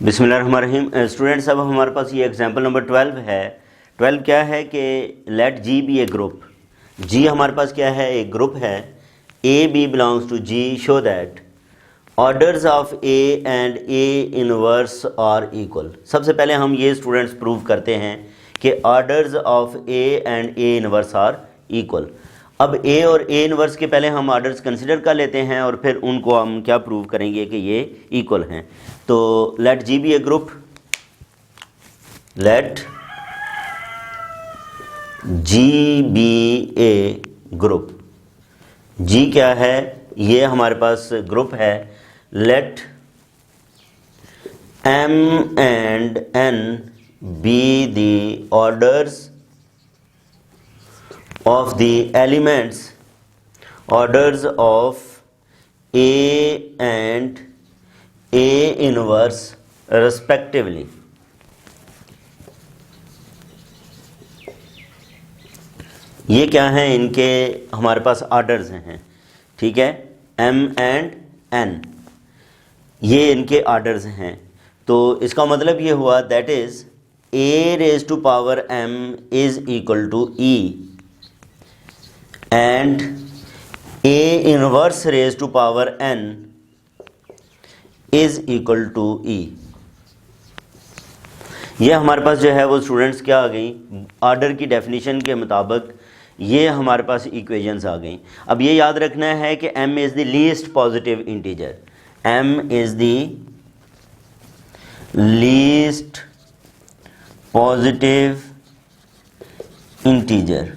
बिस्मिल्लाहिर्रहमानिर्रहीम। स्टूडेंट्स, अब हमारे पास ये एग्जांपल नंबर 12 है। 12 क्या है कि let G be a group. G हमारे पास क्या है, एक ग्रुप है। A b belongs to G, show that orders of a and a inverse are equal. सबसे पहले हम ये स्टूडेंट्स प्रूव करते हैं कि orders of a and a inverse are equal. अब ए और ए इनवर्स के पहले हम ऑर्डर्स कंसिडर कर लेते हैं और फिर उनको हम क्या प्रूव करेंगे कि ये इक्वल हैं। तो let G be a group, let G be a group. G क्या है, ये हमारे पास ग्रुप है। Let m and n be the orders of the elements, orders of A and A inverse respectively। ये क्या हैं, इनके हमारे पास ऑर्डर्स हैं, ठीक है। M and N, ये इनके ऑर्डर्स हैं। तो इसका मतलब ये हुआ that is A raised to power M is equal to E and A inverse raised to power N is equal to E। ये हमारे पास जो है वो स्टूडेंट्स क्या आ गई, ऑर्डर की डेफिनेशन के मुताबिक ये हमारे पास इक्वेशंस आ गई। अब ये याद रखना है कि M is the least positive integer, M is the least positive integer,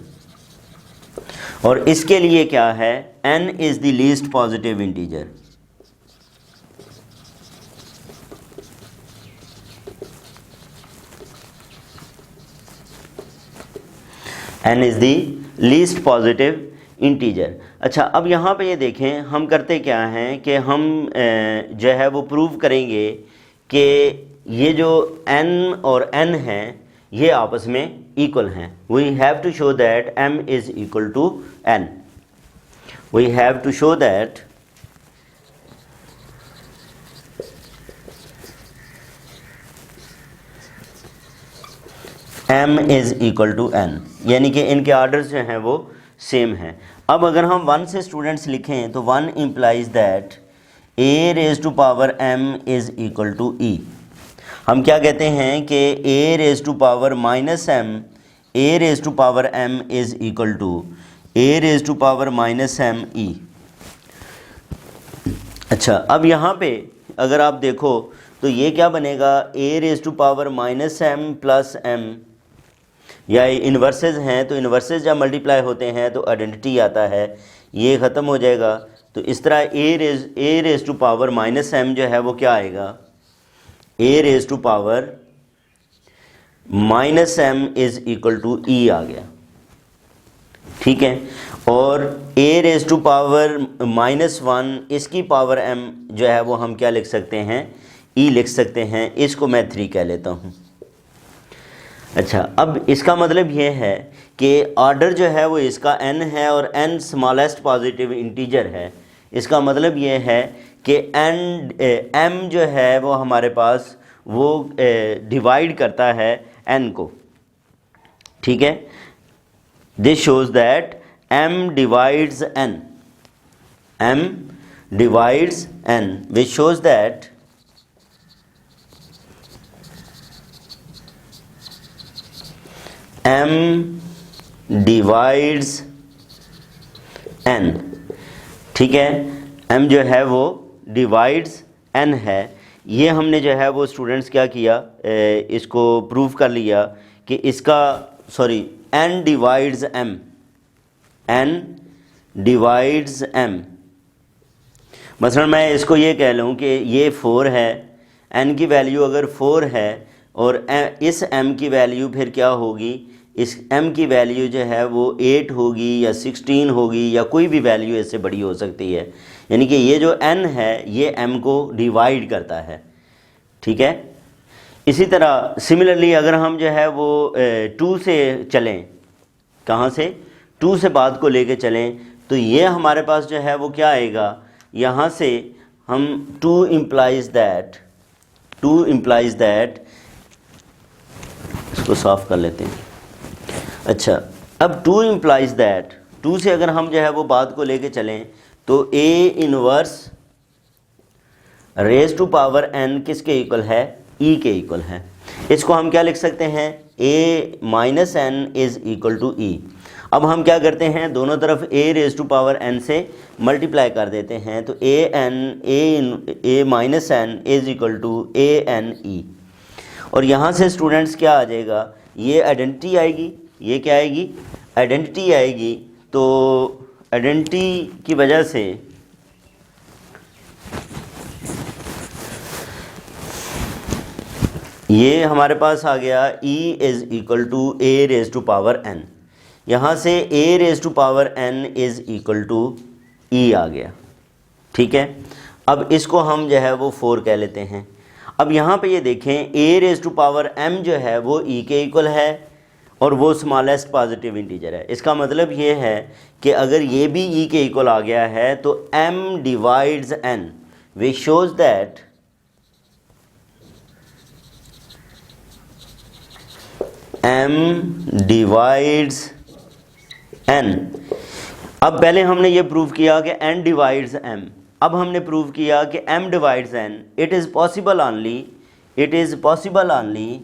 और इसके लिए क्या है, n is the least positive integer. n is the least positive integer. अच्छा, अब यहाँ पे ये देखें, हम करते क्या हैं कि हम जो है वो प्रूव करेंगे कि ये जो n और n हैं ये आपस में इक्वल हैं। We have to show that m is equal to n। We have to show that m is equal to n, यानी कि इनके ऑर्डर्स जो हैं वो सेम हैं। अब अगर हम 1 से स्टूडेंट्स लिखें तो 1 implies that a raise to power m is equal to e। हम क्या कहते हैं कि a raise to power minus m, a raise to power m is equal to a raise to power minus m e। अच्छा, अब यहाँ पे अगर आप देखो तो ये क्या बनेगा, a raise to power minus m plus m, या इन्वर्सेस हैं तो इन्वर्सेस जब मल्टीप्लाई होते हैं तो आइडेंटिटी आता है, ये ख़त्म हो जाएगा। तो इस तरह a raise to power minus m जो है वो क्या आएगा, a raise to power minus m is equal to e आ गया, ठीक है। और a raise to power minus 1 इसकी पावर m जो है वो हम क्या लिख सकते हैं, e लिख सकते हैं। इसको मैं 3 कह लेता हूँ। अच्छा, अब इसका मतलब ये है कि ऑर्डर जो है वो इसका n है और n स्मॉलेस्ट पॉजिटिव इंटीजर है। इसका मतलब ये है कि m जो है वो हमारे पास वो डिवाइड करता है n को, ठीक है। This shows that m divides n, m divides n, which shows that m divides n, ठीक है। m जो है वो डिवाइड्स n है। ये हमने जो है वो स्टूडेंट्स क्या किया, इसको प्रूव कर लिया कि इसका n divides m, n divides m। मसलन मैं इसको ये कह लूँ कि ये 4 है, n की वैल्यू अगर 4 है और इस m की वैल्यू फिर क्या होगी, इस m की वैल्यू जो है वो 8 होगी या 16 होगी या कोई भी वैल्यू इससे बड़ी हो सकती है। यानी कि ये जो n है ये m को डिवाइड करता है, ठीक है। इसी तरह सिमिलरली अगर हम जो है वो 2 से चलें, कहाँ से, 2 से बाद को लेके चलें, तो ये हमारे पास जो है वो क्या आएगा, यहाँ से हम 2 implies that two implies that, इसको साफ कर लेते हैं। अच्छा, अब टू इम्प्लाइज दैट, टू से अगर हम जो है वो बात को लेके चलें तो a inverse raise to power n किसके इक्वल है, ई के इक्वल है। इसको हम क्या लिख सकते हैं, a minus n is equal to e. अब हम क्या करते हैं, दोनों तरफ a raise to power n से मल्टीप्लाई कर देते हैं, तो a minus n is equal to a n e. और यहाँ से स्टूडेंट्स क्या आ जाएगा, ये आइडेंटिटी आएगी, ये क्या आएगी, आइडेंटिटी आएगी। तो आइडेंटिटी की वजह से ये हमारे पास आ गया E is equal to a raise to power n. यहाँ से a raise to power n is equal to e आ गया, ठीक है। अब इसको हम जो है वो 4 कह लेते हैं। अब यहाँ पे ये देखें, ए रेज टू पावर m जो है वो e के इक्वल है और वो स्मॉलेस्ट पॉजिटिव इंटीजर है। इसका मतलब ये है कि अगर ये भी e के इक्वल आ गया है तो m divides n, which shows that m divides n। अब पहले हमने ये प्रूव किया कि n डिवाइड्स m, अब हमने प्रूव किया कि m divides n। It is possible only, it is possible only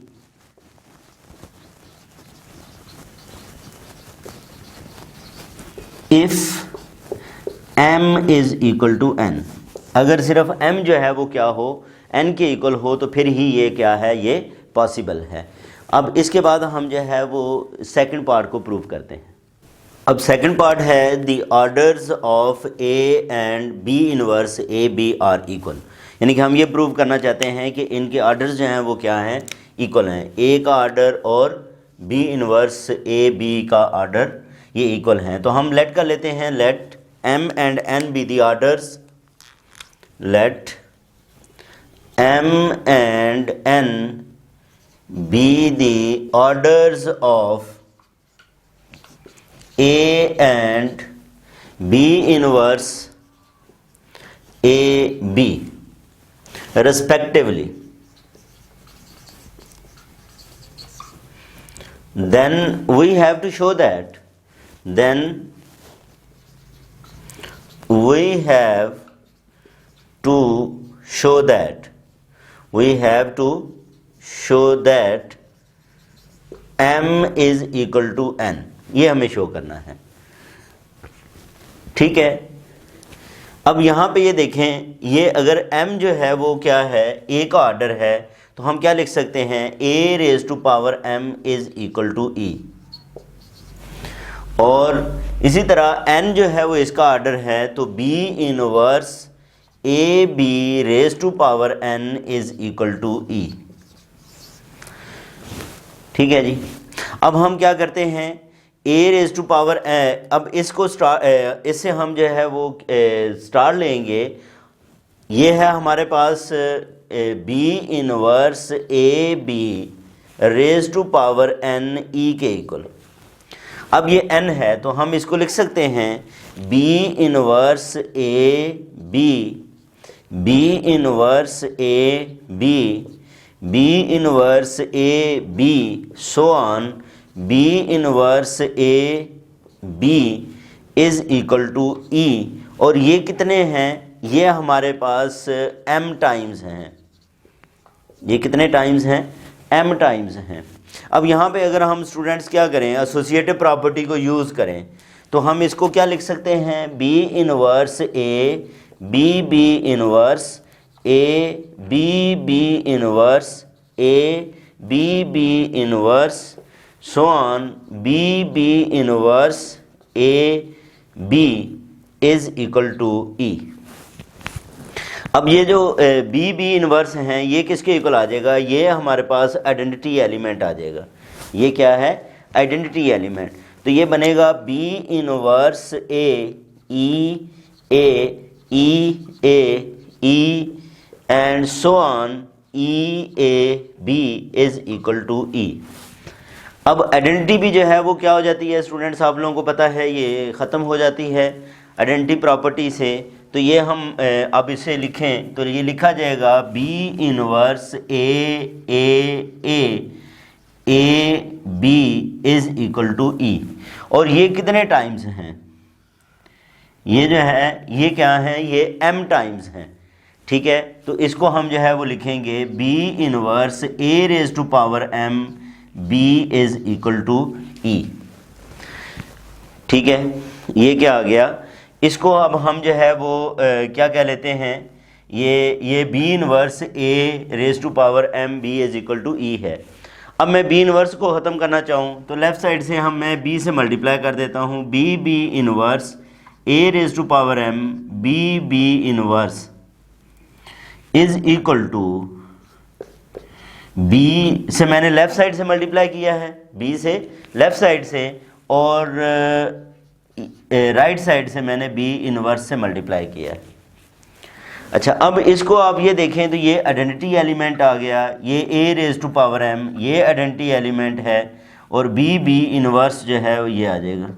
if m is equal to n। अगर सिर्फ m जो है वो क्या हो, n के इक्वल हो, तो फिर ही ये क्या है, ये पॉसिबल है। अब इसके बाद हम जो है वो सेकंड पार्ट को प्रूव करते हैं। अब सेकंड पार्ट है the orders of a and b inverse a b are equal. यानी कि हम ये प्रूव करना चाहते हैं कि इनके ऑर्डर्स जो हैं वो क्या हैं, इक्वल हैं। ए का ऑर्डर और बी इनवर्स ए बी का ऑर्डर ये इक्वल हैं। तो हम लेट कर लेते हैं, let m and n be the orders, let m and n be the orders of A and B inverse AB respectively. Then we have to show that, then we have to show that, we have to show that m is equal to n, ये हमें show करना है, ठीक है। अब यहाँ पे ये देखें, ये अगर m जो है वो क्या है, a का ऑर्डर है, तो हम क्या लिख सकते हैं, a raise to power m is equal to e। और इसी तरह n जो है वो इसका ऑर्डर है, तो b inverse a b raise to power n is equal to e, ठीक है जी। अब हम क्या करते हैं, a रेज टू पावर अब इसको इससे हम जो है वो स्टार लेंगे। ये है हमारे पास b inverse a b raise to power n e के इक्वल। अब ये n है तो हम इसको लिख सकते हैं b inverse a b inverse a b inverse a b so on b inverse a b is equal to e. और ये कितने हैं, ये हमारे पास m टाइम्स हैं। ये कितने टाइम्स हैं, m टाइम्स हैं। अब यहाँ पे अगर हम स्टूडेंट्स क्या करें, एसोसिएटिव प्रॉपर्टी को यूज़ करें, तो हम इसको क्या लिख सकते हैं, b inverse a b inverse a b inverse a b inverse so on b inverse a b is equal to e. अब ये जो बी इनवर्स हैं ये किसके इक्वल आ जाएगा, ये हमारे पास आइडेंटिटी एलिमेंट आ जाएगा। ये क्या है, आइडेंटिटी एलिमेंट। तो ये बनेगा b inverse a e and so on e a b is equal to e. अब आइडेंटिटी भी जो है वो क्या हो जाती है स्टूडेंट्स, आप लोगों को पता है ये ख़त्म हो जाती है आइडेंटिटी प्रॉपर्टी से। तो ये हम अब इसे लिखें तो ये लिखा जाएगा b inverse a b is equal to e. और ये कितने टाइम्स हैं, ये जो है ये क्या है, ये m टाइम्स हैं, ठीक है। तो इसको हम जो है वो लिखेंगे b inverse a raise to power m b is equal to e, ठीक है। ये क्या आ गया, इसको अब हम जो है वो क्या कह लेते हैं, ये b inverse a raise to power m b is equal to e है। अब मैं बी इनवर्स को ख़त्म करना चाहूँ तो लेफ़्ट साइड से मैं b से मल्टीप्लाई कर देता हूँ, b inverse a raise to power m b inverse is equal to b से मैंने लेफ़्ट साइड से मल्टीप्लाई किया है, b से लेफ़्ट साइड से, और राइट साइड से मैंने बी इनवर्स से मल्टीप्लाई किया है। अच्छा, अब इसको आप ये देखें तो ये आइडेंटिटी एलिमेंट आ गया, ये ए रेज टू पावर m ये आइडेंटिटी एलिमेंट है, और बी इनवर्स जो है वो ये आ जाएगा।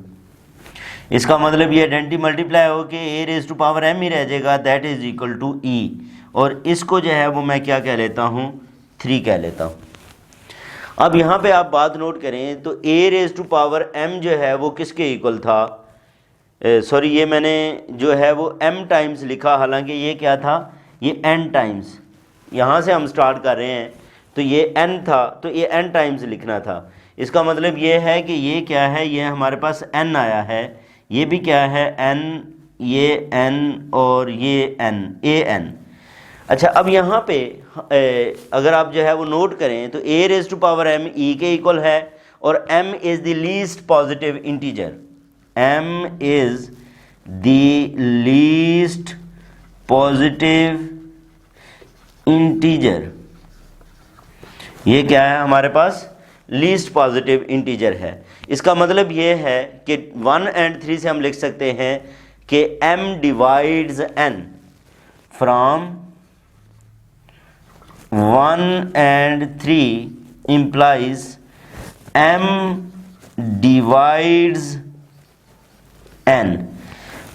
इसका मतलब ये आइडेंटिटी मल्टीप्लाई हो के ए रेज टू पावर m ही रह जाएगा, that is equal to e. और इसको जो है वो मैं क्या कह लेता हूँ, 3 कह लेता हूँ। अब यहाँ पे आप बात नोट करें तो ए रेज टू पावर m जो है वो किसके इक्वल था, सॉरी ये मैंने जो है वो m टाइम्स लिखा, हालांकि ये क्या था, ये n टाइम्स, यहाँ से हम स्टार्ट कर रहे हैं तो ये n था तो ये n टाइम्स लिखना था। इसका मतलब ये है कि ये क्या है, ये हमारे पास n आया है, ये भी क्या है n, ये n और ये n, a n। अच्छा, अब यहाँ पे अगर आप जो है वो नोट करें तो a raise to power m e के इक्वल है, और m is the least positive integer, m is the least positive integer. ये क्या है हमारे पास, लीस्ट पॉजिटिव इंटीजर है। इसका मतलब ये है कि 1 और 3 से हम लिख सकते हैं कि m divides n from 1 and 3 implies m divides n।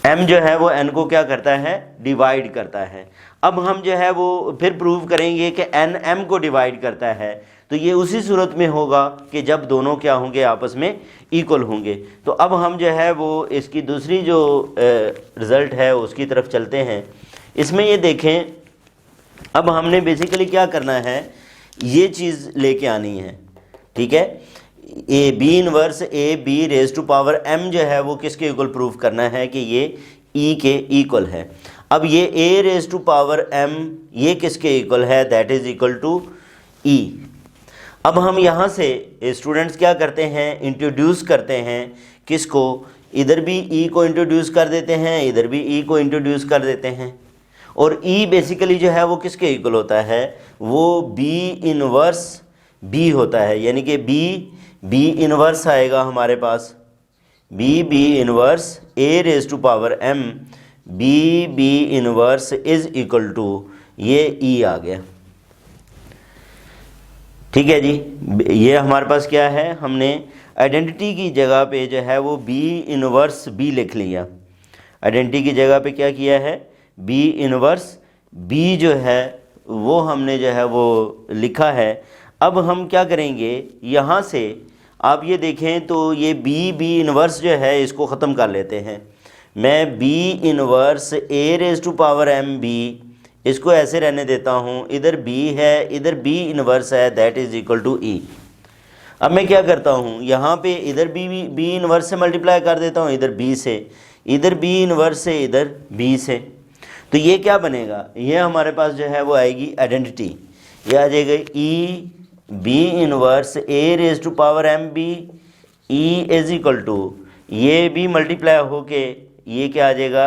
m जो है वो n को क्या करता है, डिवाइड करता है। अब हम जो है वो फिर प्रूव करेंगे कि n m को डिवाइड करता है, तो ये उसी सूरत में होगा कि जब दोनों क्या होंगे, आपस में इक्वल होंगे। तो अब हम जो है वो इसकी दूसरी जो रिज़ल्ट है उसकी तरफ चलते हैं। इसमें ये देखें, अब हमने बेसिकली क्या करना है, ये चीज़ लेके आनी है, ठीक है। A b inverse a b raise to power m जो है वो किसके इक्वल प्रूफ करना है कि ये e के इक्वल है। अब ये a raise to power m ये किसके इक्वल है, that is equal to e। अब हम यहाँ से स्टूडेंट्स क्या करते हैं, इंट्रोड्यूस करते हैं किसको, इधर भी e को इंट्रोड्यूस कर देते हैं, इधर भी e को इंट्रोड्यूस कर देते हैं। और e बेसिकली जो है वो किसके इक्वल होता है, वो b इनवर्स b होता है, यानी कि b इनवर्स आएगा हमारे पास, b inverse a raise to power m b inverse is equal to ये e आ गया, ठीक है जी। ये हमारे पास क्या है, हमने आइडेंटिटी की जगह पे जो है वो b इनवर्स b लिख लिया। आइडेंटिटी की जगह पे क्या किया है, b इनवर्स b जो है वो हमने जो है वो लिखा है। अब हम क्या करेंगे, यहाँ से आप ये देखें तो ये b इनवर्स जो है इसको ख़त्म कर लेते हैं। मैं b inverse a raise to power m b इसको ऐसे रहने देता हूँ, इधर b है, इधर b इनवर्स है, that is equal to e। अब मैं क्या करता हूँ, यहाँ पे इधर b इनवर्स से मल्टीप्लाई कर देता हूँ, इधर b से, इधर b इनवर्स से, इधर b से। तो ये क्या बनेगा, ये हमारे पास जो है वो आएगी आइडेंटिटी, ये आ जाएगा e b inverse a raise to power m b e is equal to ये b मल्टीप्लाई होके ये क्या आ जाएगा,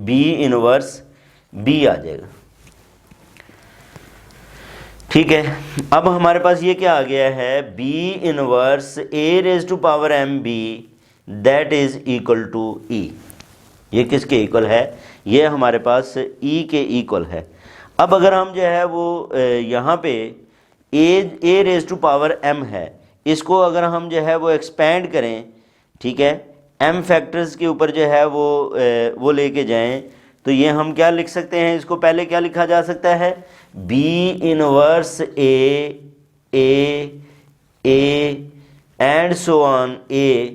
b इनवर्स b आ जाएगा, ठीक है। अब हमारे पास ये क्या आ गया है, b inverse a raise to power m b that is equal to e। ये किसके इक्वल है, ये हमारे पास e के इक्वल है। अब अगर हम जो है वो यहाँ पे a raise to power m है, इसको अगर हम जो है वो एक्सपेंड करें, ठीक है, m फैक्टर्स के ऊपर जो है वो लेके जाएं, तो ये हम क्या लिख सकते हैं, इसको पहले क्या लिखा जा सकता है, b inverse a and so on a,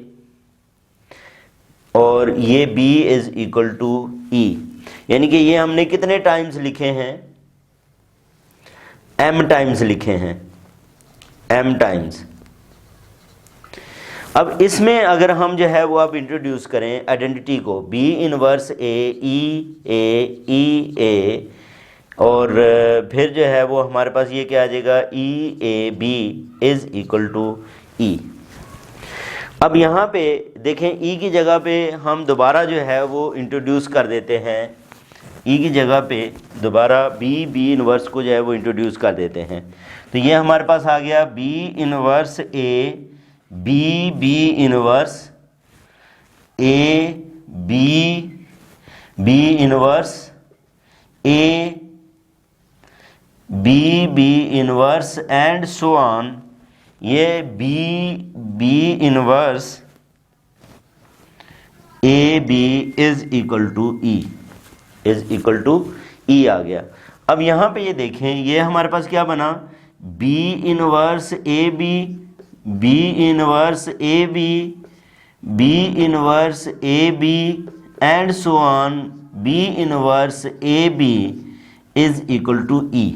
और ये b is equal to e। यानी कि ये हमने कितने टाइम्स लिखे हैं, m टाइम्स लिखे हैं, m टाइम्स। अब इसमें अगर हम जो है वो अब इंट्रोड्यूस करें आइडेंटिटी को, b इनवर्स a और फिर जो है वो हमारे पास ये क्या आ जाएगा, EAB is equal to E। अब यहाँ पे देखें E की जगह पे हम दोबारा जो है वो इंट्रोड्यूस कर देते हैं, E की जगह पे दोबारा B इनवर्स को जो है वो इंट्रोड्यूस कर देते हैं। तो ये हमारे पास आ गया B inverse A, B inverse A, B inverse A, B inverse and so on. ये B inverse AB is equal to E आ गया। अब यहाँ पे ये देखें, ये हमारे पास क्या बना, B inverse AB, B inverse AB, B inverse AB and so on, B inverse AB is equal to E।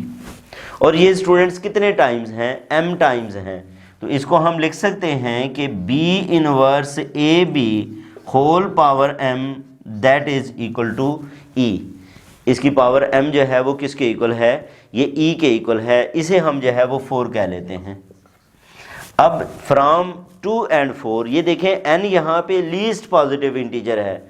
और ये स्टूडेंट्स कितने टाइम्स हैं, m टाइम्स हैं। तो इसको हम लिख सकते हैं कि B inverse AB whole power m that is equal to E। इसकी पावर m जो है वो किसके इक्वल है, ये E के इक्वल है। इसे हम जो है वो 4 कह लेते हैं। अब फ्रॉम 2 and 4, ये देखें n यहाँ पे लीस्ट पॉजिटिव इंटीजर है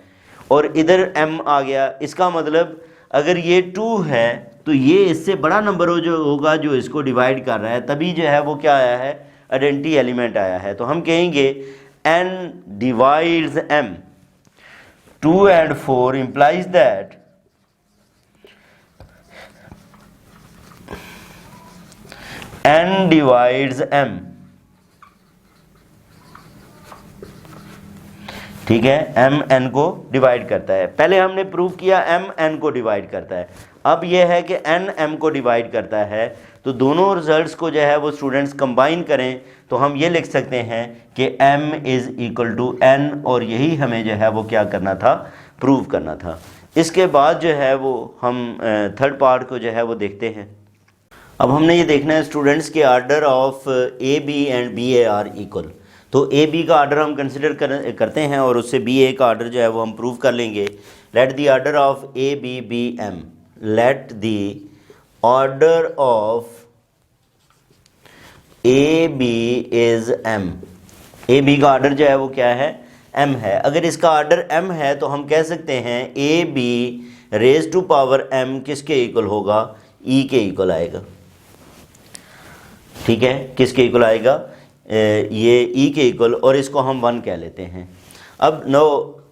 और इधर m आ गया। इसका मतलब अगर ये 2 है तो ये इससे बड़ा नंबर हो जो होगा जो इसको डिवाइड कर रहा है, तभी जो है वो क्या आया है, आइडेंटिटी एलिमेंट आया है। तो हम कहेंगे n divides m, 2 and 4 implies that n divides m। ठीक है, m n को डिवाइड करता है। पहले हमने प्रूव किया m n को डिवाइड करता है, अब यह है कि n m को डिवाइड करता है। तो दोनों रिजल्ट्स को जो है वो स्टूडेंट्स कंबाइन करें तो हम ये लिख सकते हैं कि m is equal to n, और यही हमें जो है वो क्या करना था, प्रूव करना था। इसके बाद जो है वो हम थर्ड पार्ट को जो है वो देखते हैं। अब हमने ये देखना है स्टूडेंट्स के order of AB and BA are equal. तो AB का आर्डर हम कंसिडर करते हैं और उससे BA का आर्डर जो है वो हम प्रूव कर लेंगे। Let the order of AB be M, let the order of AB is M। AB का आर्डर जो है वो क्या है, M है। अगर इसका आर्डर M है तो हम कह सकते हैं AB raise to power M किसके इक्वल होगा, E के इक्वल आएगा। ठीक है, किसके इक्वल आएगा, ये E के इक्वल, और इसको हम 1 कह लेते हैं। अब नो,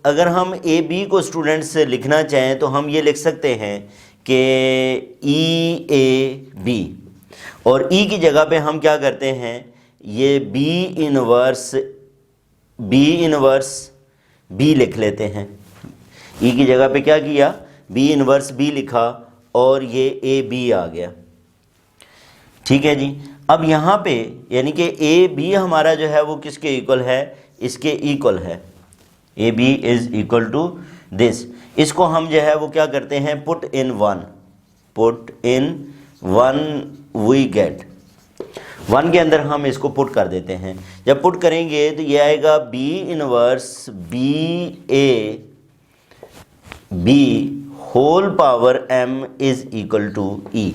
अगर हम AB को स्टूडेंट्स लिखना चाहें तो हम ये लिख सकते हैं कि EAB, और E की जगह पे हम क्या करते हैं, ये B इनवर्स B लिख लेते हैं। E की जगह पे क्या किया, B इनवर्स B लिखा और ये AB आ गया। ठीक है जी। अब यहाँ पे यानी कि AB हमारा जो है वो किसके इक्वल है, इसके इक्वल है। AB is equal to this. इसको हम जो है वो क्या करते हैं, पुट इन 1 वी गेट 1 के अंदर हम इसको पुट कर देते हैं। जब पुट करेंगे तो ये आएगा B inverse BA B whole power M is equal to E।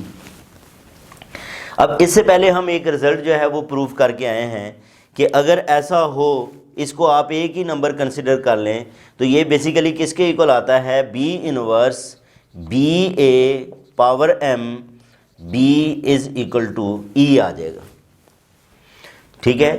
अब इससे पहले हम एक रिज़ल्ट जो है वो प्रूफ करके आए हैं कि अगर ऐसा हो, इसको आप एक ही नंबर कंसिडर कर लें तो ये बेसिकली किसके इक्वल आता है, B inverse BA power M B is equal to E आ जाएगा। ठीक है,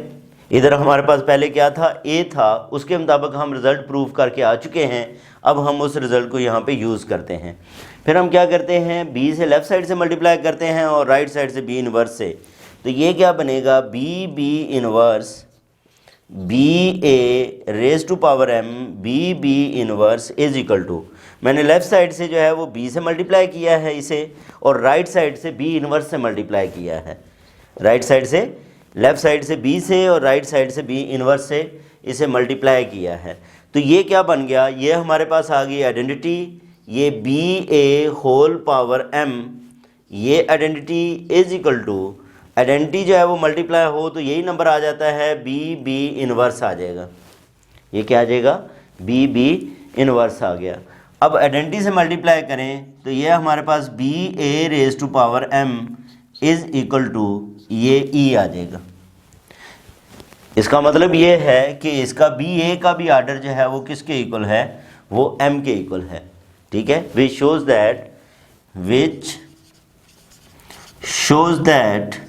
इधर हमारे पास पहले क्या था, A था, उसके मुताबिक हम रिज़ल्ट प्रूफ करके आ चुके हैं। अब हम उस रिज़ल्ट को यहाँ पे यूज़ करते हैं। फिर हम क्या करते हैं, B से लेफ़्ट साइड से मल्टीप्लाई करते हैं और राइट साइड से B इनवर्स से। तो ये क्या बनेगा, B inverse b a raise to power m b b inverse is equal to, मैंने लेफ़्ट साइड से जो है वो बी से मल्टीप्लाई किया है इसे, और राइट साइड से बी इनवर्स से मल्टीप्लाई किया है। राइट साइड से, लेफ़्ट साइड से बी से और राइट साइड से बी इनवर्स से इसे मल्टीप्लाई किया है। तो ये क्या बन गया, ये हमारे पास आ गई आइडेंटिटी, ये B A whole power M, ये identity is equal to, identity जो है वो मल्टीप्लाई हो तो यही नंबर आ जाता है, बी बी इनवर्स आ जाएगा। ये क्या आ जाएगा, बी बी इनवर्स आ गया। अब आइडेंटिटी से मल्टीप्लाई करें तो ये हमारे पास b a raise to power m is equal to ये ई आ जाएगा। इसका मतलब ये है कि इसका बी ए का भी आर्डर जो है वो किसके इक्वल है, वो एम के इक्वल है। ठीक है, which shows that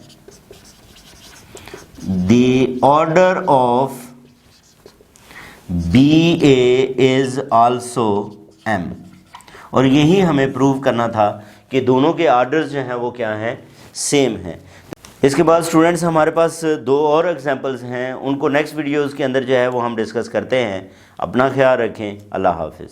the order of BA is also M, और यही हमें प्रूव करना था कि दोनों के आर्डर्स जो हैं वो क्या हैं, सेम हैं। इसके बाद स्टूडेंट्स हमारे पास 2 और एग्जांपल्स हैं, उनको नेक्स्ट वीडियोज़ के अंदर जो है वो हम डिस्कस करते हैं। अपना ख्याल रखें, अल्लाह हाफिज़।